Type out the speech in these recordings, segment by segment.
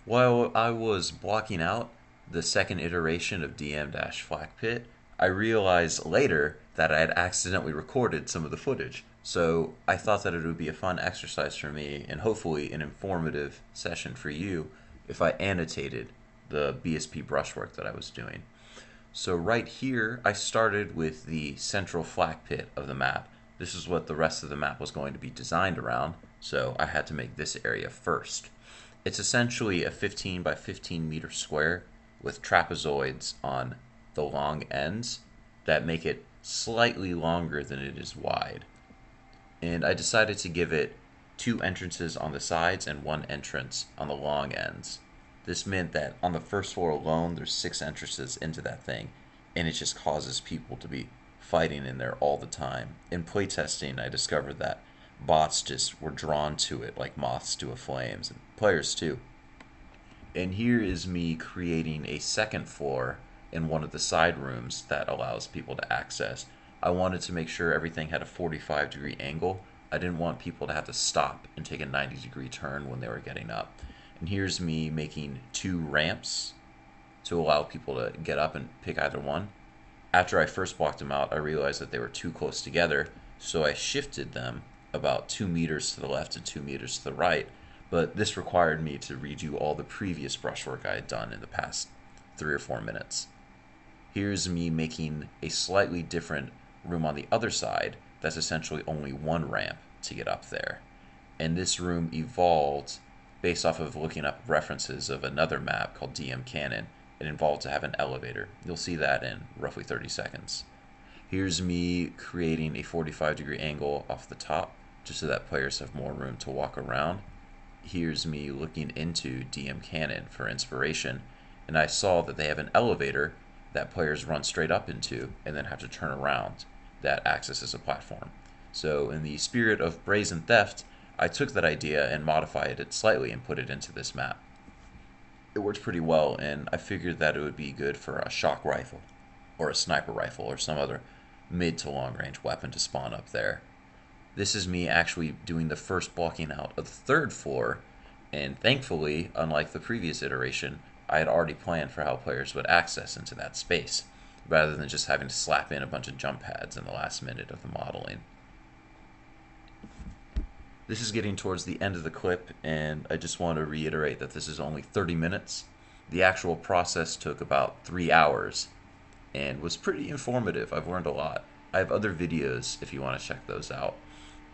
While I was blocking out the second iteration of DM-FlakpitAnnotatedBrushwork, I realized later that I had accidentally recorded some of the footage. So I thought that it would be a fun exercise for me and hopefully an informative session for you if I annotated the BSP brushwork that I was doing. So right here, I started with the central flak pit of the map. This is what the rest of the map was going to be designed around, so I had to make this area first. It's essentially a 15 by 15 meter square with trapezoids on the long ends that make it slightly longer than it is wide. And I decided to give it two entrances on the sides and one entrance on the long ends. This meant that on the first floor alone, there's 6 entrances into that thing, and it just causes people to be fighting in there all the time. In playtesting, I discovered that bots just were drawn to it like moths to a flames, and players too. And here is me creating a second floor in one of the side rooms that allows people to access. I wanted to make sure everything had a 45-degree angle. I didn't want people to have to stop and take a 90-degree turn when they were getting up. And here's me making 2 ramps to allow people to get up and pick either one. After I first blocked them out, I realized that they were too close together, so I shifted them about 2 meters to the left and 2 meters to the right, but this required me to redo all the previous brushwork I had done in the past 3 or 4 minutes. Here's me making a slightly different room on the other side that's essentially only 1 ramp to get up there. And this room evolved based off of looking up references of another map called DM Cannon. It involved to have an elevator. You'll see that in roughly 30 seconds. Here's me creating a 45-degree angle off the top just so that players have more room to walk around. Here's me looking into DM Cannon for inspiration, and I saw that they have an elevator that players run straight up into and then have to turn around that accesses a platform. So in the spirit of brazen theft, I took that idea and modified it slightly and put it into this map. It worked pretty well, and I figured that it would be good for a shock rifle or a sniper rifle or some other mid to long range weapon to spawn up there. This is me actually doing the first blocking out of the 3rd floor, and thankfully, unlike the previous iteration, I had already planned for how players would access into that space, rather than just having to slap in a bunch of jump pads in the last minute of the modeling. This is getting towards the end of the clip, and I just want to reiterate that this is only 30 minutes. The actual process took about 3 hours and was pretty informative. I've learned a lot. I have other videos if you want to check those out.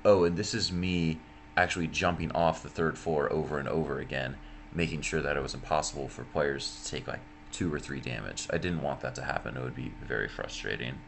Oh, and this is me actually jumping off the 3rd floor over and over again, making sure that it was impossible for players to take like 2 or 3 damage. I didn't want that to happen. It would be very frustrating.